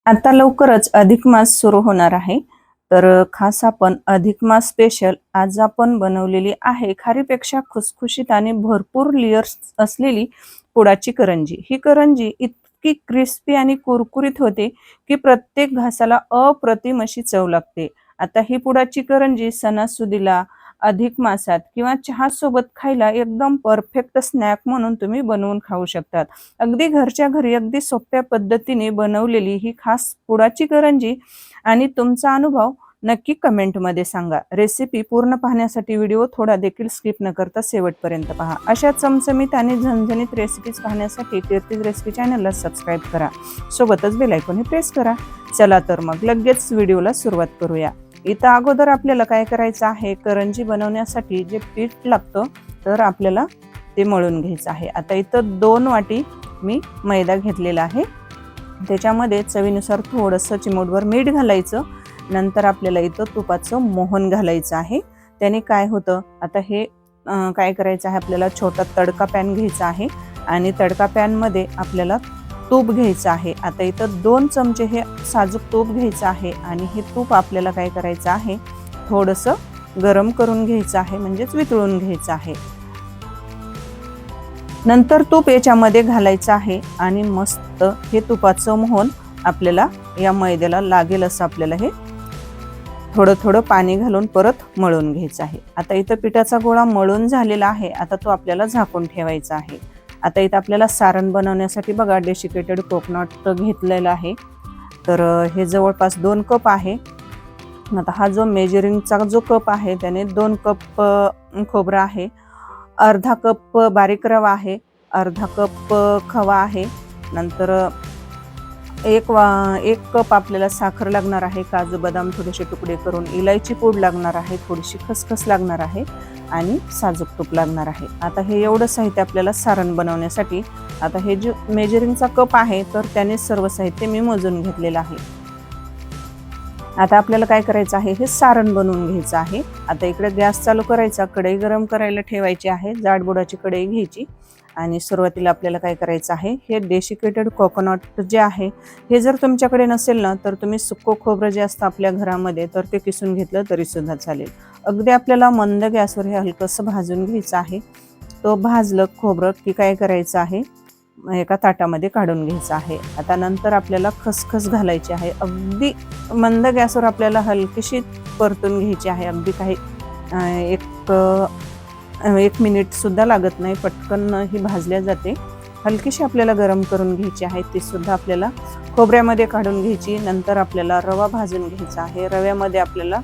आता लवकरच अधिक मास सुरू होणार आहे. तर खास आपण अधिक मास स्पेशल आज आपण बनवलेली आहे खारीपेक्षा खुसखुशीत आणि भरपूर लेयर्स असलेली पुडाची करंजी. ही करंजी इतकी क्रिस्पी आणि कुरकुरीत होते की प्रत्येक घासाला अप्रतिम अशी चव लागते. आता ही पुडाची करंजी सणासुदीला, अधिक मासात किंवा चहासोबत खायला एकदम परफेक्ट स्नॅक म्हणून तुम्ही बनवून खाऊ शकतात. अगदी घरच्या घरी अगदी सोप्या पद्धतीने बनवलेली ही खास पुडाची करंजी आणि तुमचा अनुभव नक्की कमेंटमध्ये सांगा. रेसिपी पूर्ण पाहण्यासाठी व्हिडिओ थोडा देखील स्किप न करता शेवटपर्यंत पहा. अशा चमचमीत आणि झणझणीत रेसिपीज पाहण्यासाठी कीर्तीज रेसिपी चॅनलला सबस्क्राईब करा. सोबतच बेल आयकॉन प्रेस करा. चला तर मग लगेच व्हिडिओला सुरुवात करूया. इथं अगोदर आपल्याला काय करायचं आहे, करंजी बनवण्यासाठी जे पीठ लागतं तर आपल्याला ते मळून घ्यायचं आहे. आता इथं 2 वाटी मी मैदा घेतलेला आहे. त्याच्यामध्ये चवीनुसार थोडंसं चिमूटभर मीठ घालायचं. नंतर आपल्याला इथं तुपाचं मोहन घालायचं आहे. त्याने काय होतं, आता हे काय करायचं आहे, आपल्याला छोटा तडका पॅन घ्यायचा आहे आणि तडका पॅनमध्ये आपल्याला तूप घ्यायचं आहे. आता इथं 2 चमचे हे साजूक तूप घ्यायचं आहे आणि हे तूप आपल्याला काय करायचं आहे, थोडंसं गरम करून घ्यायचं आहे, म्हणजेच वितळून घ्यायचं आहे. नंतर तूप याच्यामध्ये घालायचं आहे आणि मस्त हे तुपाचं मोहन आपल्याला या मैद्याला लागेल असं आपल्याला हे थोडं थोडं पाणी घालून परत मळून घ्यायचं आहे. आता इथं पिठाचा गोळा मळून झालेला आहे. आता तो आपल्याला झाकून ठेवायचा आहे. आता इथं आपल्याला सारण बनवण्यासाठी बघा डेसिकेटेड कोकोनट घेतलेला आहे. तर हे जवळपास 2 कप आहे. आता हा जो मेजरिंगचा जो कप आहे त्याने 2 कप खोबरं आहे, अर्धा कप बारीक रवा आहे, अर्धा कप खवा आहे. नंतर एक कप आपल्याला साखर लागणार आहे, काजू बदाम थोडेसे तुकडे करून, इलायची पूड लागणार आहे, थोडीशी खसखस लागणार आहे आणि साजूक तूप लागणार आहे. आता हे एवढं साहित्य आपल्याला सारण बनवण्यासाठी. आता हे जे मेजरिंगचा कप आहे तर त्याने सर्व साहित्य मी मोजून घेतलेलं आहे. आता आपल्याला काय करायचं आहे, हे सारण बनवून घ्यायचं आहे. आता इकडे गॅस चालू करायचा, कढई गरम करायला ठेवायची आहे. जाड बुडाची कढई घ्यायची आणि सुरुवातीला आपल्याला काय करायचं आहे, हे डेसिकेटेड कोकोनट जे आहे हे जर तुमच्याकडे नसेल ना तर तुम्ही सुक्कं खोबरं जे असतं आपल्या घरामध्ये तर ते किसून घेतलं तरी सुद्धा चालेल. अगदी आपल्याला मंद गॅसवर हे हलकंसं भाजून घ्यायचं आहे. तो भाजलं खोबरं की काय करायचं आहे, एका ताटामध्ये काढून घ्यायचं आहे. आता नंतर आपल्याला खसखस घालायची आहे. अगदी मंद गॅसवर आपल्याला हलकीशी परतून घ्यायची आहे. अगदी काही एक मिनिट सुद्धा लागत नाही, पटकन ही भाजल्या जाते. हलकीशी आपल्याला गरम करून घ्यायची आहे. ती सुद्धा आपल्याला खोबऱ्यामध्ये काढून घ्यायची. नंतर आपल्याला रवा भाजून घ्यायचा आहे. रव्यामध्ये आपल्याला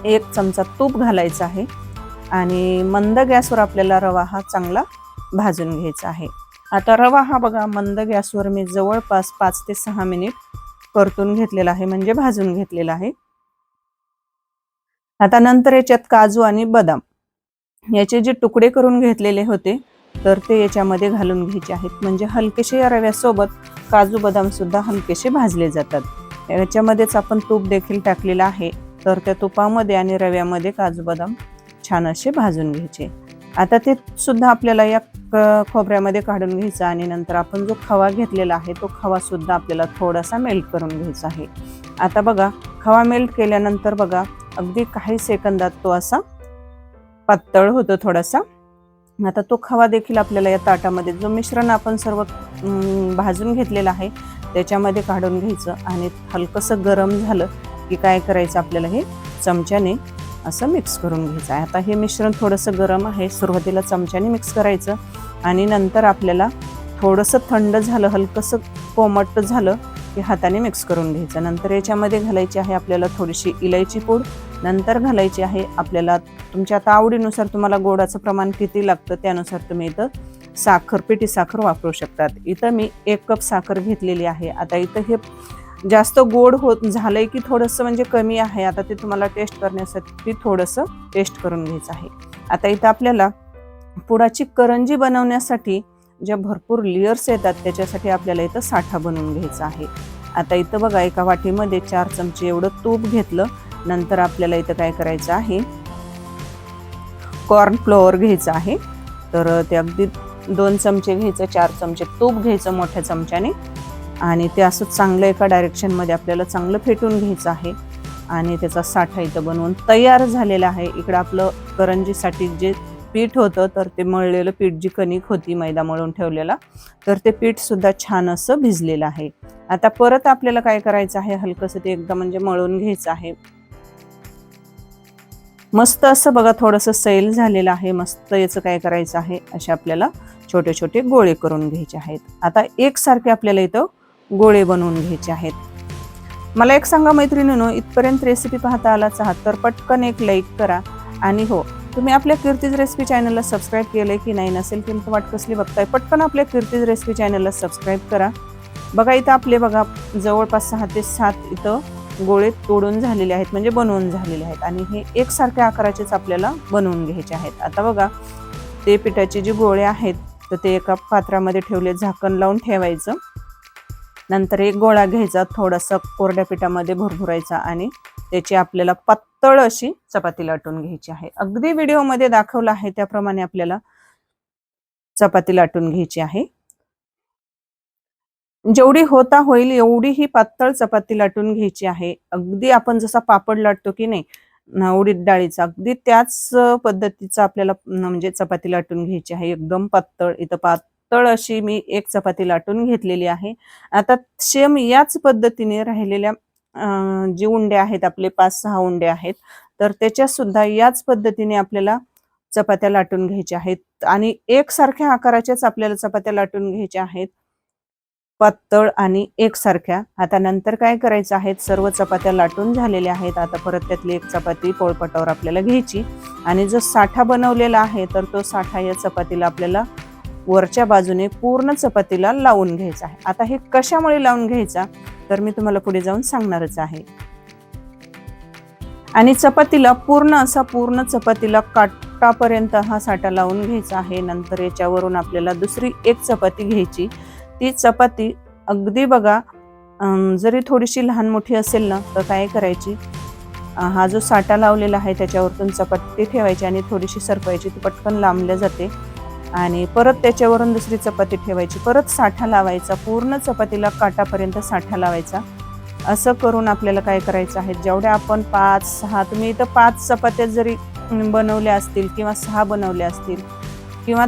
1 चमचा तूप घालायचा आहे आणि मंद गॅसवर आपल्याला रवा हा चांगला भाजून घ्यायचा आहे. आता रवा हा बघा मंद गॅसवर मी जवळपास 5 ते 6 मिनिट परतून घेतलेला आहे, म्हणजे भाजून घेतलेला आहे. आता नंतर याच्यात काजू आणि बदाम याचे जे तुकडे करून घेतलेले होते तर ते याच्यामध्ये घालून घ्यायचे आहेत, म्हणजे हलकेसे या रव्यासोबत काजू बदाम सुद्धा हलकेसे भाजले जातात. याच्यामध्येच आपण तूप देखील टाकलेलं आहे तर त्या तुपामध्ये आणि रव्यामध्ये काजू बदाम छान असे भाजून घ्यायचे. आता ते सुद्धा आपल्याला या खोबऱ्यामध्ये काढून घ्यायचा आणि नंतर आपण जो खवा घेतलेला आहे तो खवा सुद्धा आपल्याला थोडासा मेल्ट करून घ्यायचा आहे. आता बघा खवा मेल्ट केल्यानंतर बघा अगदी काही सेकंदात तो असा पातळ होतो थोडासा. आता तो खवा देखील आपल्याला या ताटामध्ये जो मिश्रण आपण सर्व भाजून घेतलेलं आहे त्याच्यामध्ये काढून घ्यायचं आणि हलकंसं गरम झालं की काय करायचं, आपल्याला हे चमच्याने असं मिक्स करून घ्यायचं आहे. आता हे मिश्रण थोडंसं गरम आहे, सुरुवातीला चमच्याने मिक्स करायचं आणि नंतर आपल्याला थोडंसं थंड झालं, हलकंसं कोमट झालं की हाताने मिक्स करून घ्यायचं. नंतर याच्यामध्ये घालायची आहे आपल्याला थोडीशी इलायची पूड. नंतर घालायची आहे आपल्याला तुमच्या आता आवडीनुसार, तुम्हाला गोडाचं प्रमाण किती लागतं त्यानुसार तुम्ही इथं साखर, पिठी साखर वापरू शकतात. इथं मी 1 कप साखर घेतलेली आहे. आता इथं हे जास्त गोड होत झालंय की थोडंसं म्हणजे कमी आहे, आता ते तुम्हाला टेस्ट करण्यासाठी थोडंसं टेस्ट करून घ्यायचं आहे. आता इथं आपल्याला पुडाची करंजी बनवण्यासाठी ज्या भरपूर लेयर्स येतात त्याच्यासाठी आपल्याला इथं साठा बनवून घ्यायचा आहे. आता इथं बघा एका वाटीमध्ये 4 चमचे एवढं तूप घेतलं. नंतर आपल्याला इथं काय करायचं आहे, कॉर्न फ्लोअर घ्यायचं आहे. तर ते अगदी 2 चमचे घ्यायचं, 4 चमचे तूप घ्यायचं मोठ्या चमच्याने आणि ते असं चांगलं एका डायरेक्शनमध्ये आपल्याला चांगलं फेटून घ्यायचं आहे आणि त्याचा साठा इथं बनवून तयार झालेला आहे. इकडं आपलं करंजीसाठी जे पीठ होतं तर ते मळलेलं पीठ, जी कणिक होती मैदा मळून ठेवलेला, तर ते पीठ सुद्धा छान असं भिजलेलं आहे. आता परत आपल्याला काय करायचं आहे, हलकंसं ते एकदा म्हणजे मळून घ्यायचं आहे. मस्त असं बघा थोडंसं सैल झालेलं आहे. मस्त याचं काय करायचं आहे, असे आपल्याला छोटे छोटे गोळे करून घ्यायचे आहेत. आता एकसारखे आपल्याला इथं गोळे बनवून घ्यायचे आहेत. मला एक सांगा मैत्रिणींनो, इथपर्यंत रेसिपी पाहता आलाच आहात तर पटकन एक लाईक करा. आणि हो, तुम्ही आपल्या कीर्तीज रेसिपी चॅनलला सबस्क्राईब केलंय की नाही, नसेल की वाट कसली बघताय, पटकन आपल्या कीर्तीज रेसिपी चॅनलला सबस्क्राईब करा. बघा इथं आपले बघा जवळपास 6 ते 7 इथं गोळे तोडून झालेले आहेत, म्हणजे बनवून झालेले आहेत. आणि हे एकसारख्या आकाराचेच आपल्याला बनवून घ्यायचे आहेत. आता बघा ते पिठाचे जे गोळे आहेत तर ते एका पात्रामध्ये ठेवले, झाकण लावून ठेवायचं. नंतर एक गोळा घ्यायचा, थोडासा कोरड्या पिठामध्ये भुरभुरायचा आणि त्याची आपल्याला पातळ अशी चपाती लाटून घ्यायची आहे. अगदी व्हिडिओमध्ये दाखवलं आहे त्याप्रमाणे आपल्याला चपाती लाटून घ्यायची आहे. जेवढी होता होईल एवढी ही पातळ चपाती लाटून घ्यायची आहे. अगदी आपण जसा पापड लाटतो की नाही उडीद डाळीचा, अगदी त्याच पद्धतीचा आपल्याला म्हणजे चपाती लाटून घ्यायची आहे, एकदम पातळ. इथं पातळ अशी मी एक चपाती लाटून घेतलेली आहे. आता सेम याच पद्धतीने राहिलेल्या जे उंडे आहेत आपले 5-6 उंडे आहेत, तर त्याच्या सुद्धा याच पद्धतीने आपल्याला चपात्या लाटून घ्यायच्या आहेत आणि एकसारख्या आकाराच्याच आपल्याला चपात्या लाटून घ्यायच्या आहेत, पातळ आणि एकसारख्या. आता नंतर काय करायचं आहे, सर्व चपात्या लाटून झालेल्या आहेत. आता परत त्यातली एक चपाती पोळपाटावर आपल्याला घ्यायची आणि जो साठा बनवलेला आहे तर तो साठा या चपातीला आपल्याला वरच्या बाजूने पूर्ण चपातीला लावून घ्यायचा आहे. आता हे कशामुळे लावून घ्यायचा तर मी तुम्हाला पुढे जाऊन सांगणारच आहे. आणि चपातीला पूर्ण चपातीला काटापर्यंत हा साठा लावून घ्यायचा आहे. नंतर याच्यावरून आपल्याला दुसरी एक चपाती घ्यायची. ती चपाती अगदी बघा जरी थोडीशी लहान मोठी असेल ना तर काय करायची, हा जो साठा लावलेला आहे त्याच्यावरतून चपाती ठेवायची आणि थोडीशी सरकवायची, ती पटकन लांबल्या जाते. आणि परत त्याच्यावरून दुसरी चपाती ठेवायची, परत साठा लावायचा, पूर्ण चपातीला काटापर्यंत साठा लावायचा. असं करून आपल्याला काय करायचं आहे, जेवढ्या आपण 5-6, तुम्ही इथं 5 चपात्या जरी बनवल्या असतील किंवा 6 बनवल्या असतील किंवा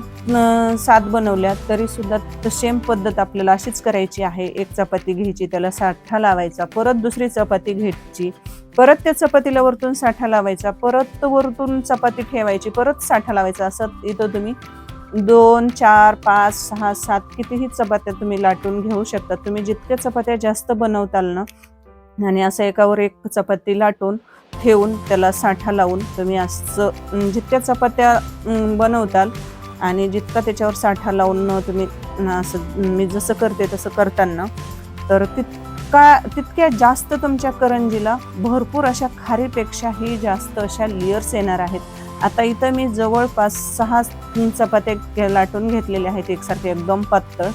7 बनवल्या तरी सुद्धा सेम पद्धत आपल्याला अशीच करायची आहे. एक चपाती घ्यायची, त्याला साठा लावायचा, परत दुसरी चपाती घ्यायची, परत त्या चपातीला वरतून साठा लावायचा, परत वरतून चपाती ठेवायची, परत साठा लावायचा. असं इथं तुम्ही 2, 4, 5, 6, 7 कितीही चपात्या तुम्ही लाटून घेऊ शकता. तुम्ही जितक्या चपात्या जास्त बनवताल ना आणि असं एकावर एक चपाती लाटून ठेवून त्याला साठा लावून तुम्ही असं जितक्या चपात्या बनवताल आणि जितका त्याच्यावर साठा लावून तुम्ही असं मी जसं करते तसं करताना तर तितक्या जास्त तुमच्या करंजीला भरपूर अशा खारीपेक्षाही जास्त अशा लेयर्स येणार आहेत. आता इथं मी जवळपास 6 चपात्या लाटून घेतलेल्या आहेत एकसारखे एकदम पातळ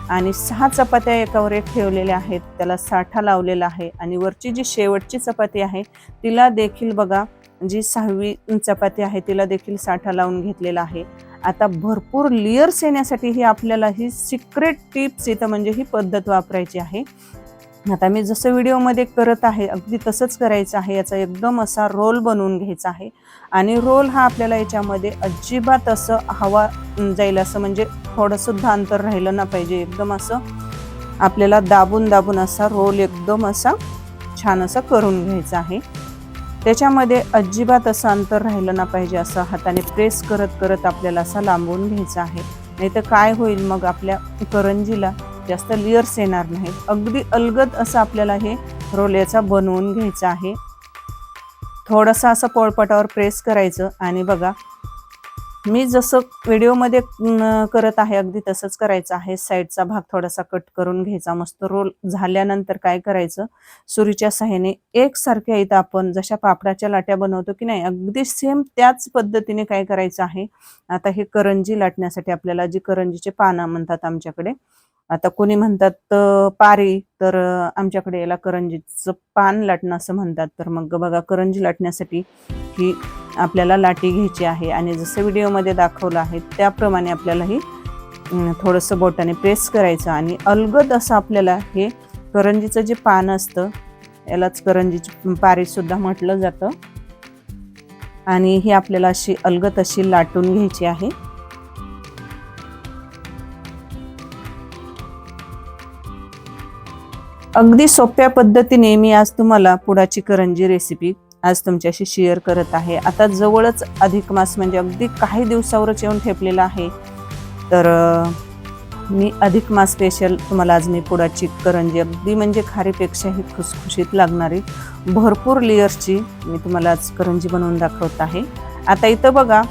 आणि 6 चपात्या एकावर एक ठेवलेल्या आहेत, त्याला साठा लावलेला आहे. आणि वरची जी शेवटची चपाती आहे तिला देखील बघा, जी 6वी चपाती आहे तिला देखील साठा लावून घेतलेला आहे. आता भरपूर लेयर्स येण्यासाठी ही आपल्याला ही सिक्रेट टिप्स इथं म्हणजे ही पद्धत वापरायची आहे. आता मी जसं व्हिडिओमध्ये करत आहे अगदी तसंच करायचं आहे. याचा एकदम असा रोल बनवून घ्यायचा आहे आणि रोल हा आपल्याला याच्यामध्ये अजिबात असं हवा जाईल असं म्हणजे थोडंसुद्धा अंतर राहिलं ना पाहिजे. एकदम असं आपल्याला दाबून दाबून असा रोल एकदम असा छान असा करून घ्यायचा आहे. त्याच्यामध्ये अजिबात असं अंतर राहिलं ना पाहिजे. असं हाताने प्रेस करत करत आपल्याला असा लांबवून घ्यायचा आहे. नाही तर काय होईल, मग आपल्या करंजीला जास्त लेयर्स येणार नाहीत. अगदी अलगद असं आपल्याला हे रोल याचा बनवून घ्यायचा आहे. थोडंसं असं पोळपाटावर प्रेस करायचं आणि बघा मी जसं व्हिडिओमध्ये करत आहे अगदी तसंच करायचं आहे. साईडचा भाग थोडासा कट करून घ्यायचा. मस्त रोल झाल्यानंतर काय करायचं, सुरीच्या सहाय्याने एकसारख्या इथं आपण जशा पापडाच्या लाट्या बनवतो की नाही अगदी सेम त्याच पद्धतीने काय करायचं आहे. आता हे करंजी लाटण्यासाठी आपल्याला, जी करंजीचे पानं म्हणतात आमच्याकडे, आता कोणी म्हणतात पारी, तर आमच्याकडे याला करंजीचं पान लाटणं असं म्हणतात. तर मग बघा करंजी लाटण्यासाठी ही आपल्याला लाटी घ्यायची आहे आणि जसं व्हिडिओमध्ये दाखवलं आहे त्याप्रमाणे आपल्याला ही थोडंसं बोटाने प्रेस करायचं आणि अलगद असं आपल्याला हे करंजीचं जे पान असतं, यालाच करंजीची पारी सुद्धा म्हटलं जातं, आणि ही आपल्याला अशी अलगद अशी लाटून घ्यायची आहे. अगदी सोप्या पद्धतीने मी आज तुम्हाला पुडाची करंजी रेसिपी आज तुमच्याशी शेअर करत आहे. आता जवळच अधिक मास म्हणजे अगदी काही दिवसावरच येऊन ठेपलेला आहे. तर मी अधिक मास स्पेशल तुम्हाला आज मी पुडाची करंजी अगदी म्हणजे खारीपेक्षाही खुसखुशीत लागणारी भरपूर लेयर्सची मी तुम्हाला आज करंजी बनवून दाखवत आहे. आता इथं बघा,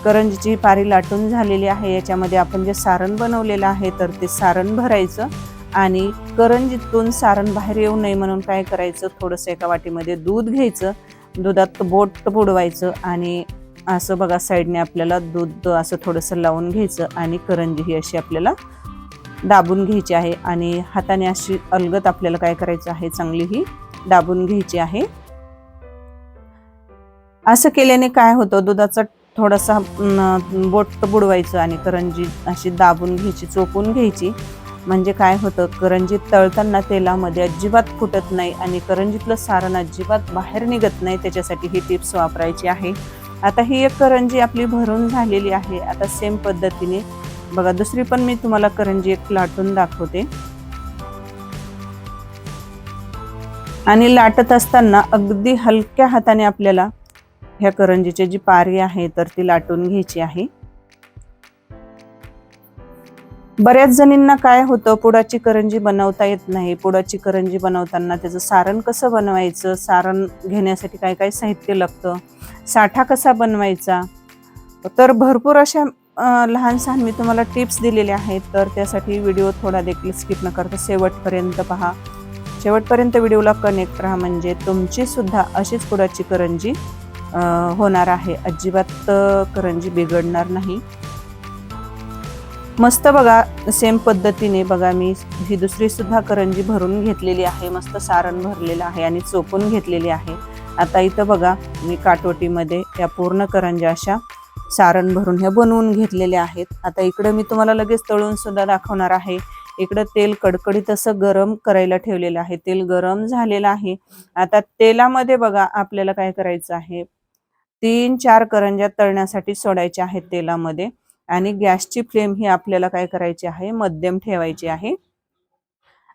करंजीची पारी लाटून झालेली आहे. याच्यामध्ये आपण जे सारण बनवलेलं आहे तर ते सारण भरायचं आणि करंजीतून सारण बाहेर येऊ नये म्हणून काय करायचं, थोडंसं एका वाटीमध्ये दूध घ्यायचं, दुधात बोट बुडवायचं आणि असं बघा साईडने आपल्याला दूध असं थोडंसं लावून घ्यायचं आणि करंजी ही अशी आपल्याला दाबून घ्यायची आहे आणि हाताने अशी अलगद आपल्याला काय करायचं आहे, चांगली ही दाबून घ्यायची आहे. असं केल्याने काय होतं, दुधाचा थोडासा बोट बुडवायचं आणि करंजी अशी दाबून घ्यायची, चोपून घ्यायची. म्हणजे काय होतं, करंजी तळताना तेलामध्ये अजिबात फुटत नाही आणि करंजीतलं सारण अजिबात बाहेर निघत नाही. त्याच्यासाठी ही टिप्स वापरायची आहे. आता ही एक करंजी आपली भरून झालेली आहे. आता सेम पद्धतीने बघा दुसरी पण मी तुम्हाला करंजी एक लाटून दाखवते. आणि लाटत असताना अगदी हलक्या हाताने आपल्याला ह्या करंजीची जी पारी आहे तर ती लाटून घ्यायची आहे. बऱ्याच जणींना काय होतं, पुडाची करंजी बनवता येत नाही. पुडाची करंजी बनवताना त्याचं सारण कसं बनवायचं, सारण घेण्यासाठी काय काय साहित्य लागतं, साठा कसा बनवायचा, तर भरपूर अशा लहान सहान मी तुम्हाला टिप्स दिलेल्या आहेत. तर त्यासाठी व्हिडिओ थोडा देखील स्किप न करता शेवटपर्यंत पहा. शेवटपर्यंत व्हिडिओला कनेक्ट राहा, म्हणजे तुमची सुद्धा अशीच पुडाची करंजी होणार आहे. अजिबात करंजी बिघडणार नाही. मस्त बघा सेम पद्धतीने बघा मी ही दुसरी सुद्धा करंजी भरून घेतलेली आहे. मस्त सारण भरलेलं आहे आणि चोपून घेतलेली आहे. आता इथं बघा मी काटवटीमध्ये या पूर्ण करंज्या अशा सारण भरून ह्या बनवून घेतलेल्या आहेत. आता इकडे मी तुम्हाला लगेच तळून सुद्धा दाखवणार आहे. इकडं तेल कडकडीत असं गरम करायला ठेवलेलं आहे. तेल गरम झालेलं आहे. आता तेलामध्ये बघा आपल्याला काय करायचं आहे, 3-4 करंज्या तळण्यासाठी सोडायच्या आहेत तेलामध्ये आणि गॅसची फ्लेम ही आपल्याला काय करायची आहे, मध्यम ठेवायची आहे.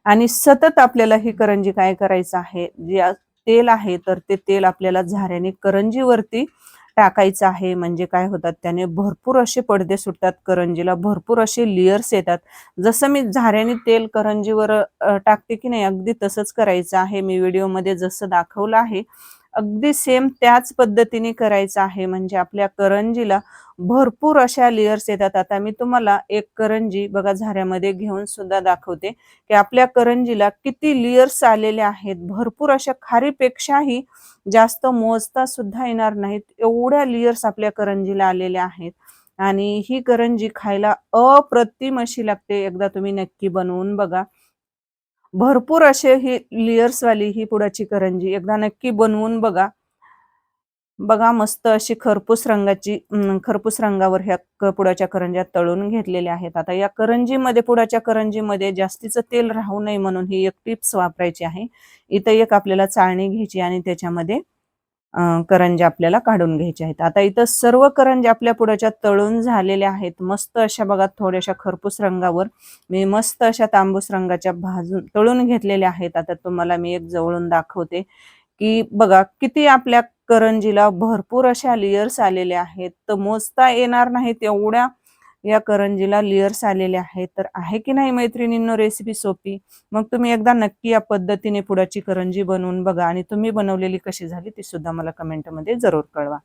आणि सतत आपल्याला ही करंजी काय करायचं आहे, जे तेल आहे तर ते तेल आपल्याला झाऱ्याने करंजीवरती टाकायचं आहे. म्हणजे काय होतात, त्याने भरपूर असे पडदे सुटतात, करंजीला भरपूर असे लेयर्स येतात. जसं मी झाऱ्याने तेल करंजीवर टाकते की नाही, अगदी तसंच करायचं आहे. मी व्हिडिओमध्ये जसं दाखवलं आहे अगदी सेम त्याच पद्धतीने करायचं आहे. म्हणजे आपल्या करंजीला भरपूर अशा लेयर्स येतात. आता मी तुम्हाला एक करंजी बघा झाऱ्यामध्ये घेऊन सुद्धा दाखवते की आपल्या करंजीला किती लेयर्स आलेले आहेत. भरपूर अशा खारीपेक्षाही जास्त मोजता सुद्धा येणार नाहीत एवढ्या लेयर्स आपल्या करंजीला आलेल्या आहेत. आणि ही करंजी खायला अप्रतिम अशी लागते. एकदा तुम्ही नक्की बनवून बघा. भरपूर असे ही लेयर्स वाली ही पुडाची करंजी एकदा नक्की बनवून बघा. बघा मस्त अशी खरपूस रंगावर ह्या पुडाच्या करंज्या तळून घेतलेल्या आहेत. आता या करंजीमध्ये, पुडाच्या करंजीमध्ये जास्तीचं तेल राहू नये म्हणून ही एक टिप्स वापरायची आहे. इथं एक आपल्याला चाळणी घ्यायची आणि त्याच्यामध्ये करंज्या आपल्याला काढून घ्यायच्या आहेत. आता इथं सर्व करंज्या आपल्या पुडाच्या तळून झालेल्या आहेत. मस्त अशा बघा थोड्याशा खरपूस रंगावर मी मस्त अशा तांबूस रंगाच्या भाजून तळून घेतलेल्या आहेत. आता तुम्हाला मी एक जवळून दाखवते की बघा किती आपल्या करंजीला भरपूर अशा लेयर्स आलेल्या आहेत. तर मोजता येणार नाहीत एवढ्या या करंजीला लेयर्स आलेले आहेत. तर आहे की नाही मैत्रिणींनो रेसिपी सोपी? मग तुम्ही एकदा नक्की या पद्धतीने पुडाची करंजी बनवून बघा आणि तुम्ही बनवलेली कशी झाली ती सुद्धा मला कमेंटमध्ये जरूर कळवा.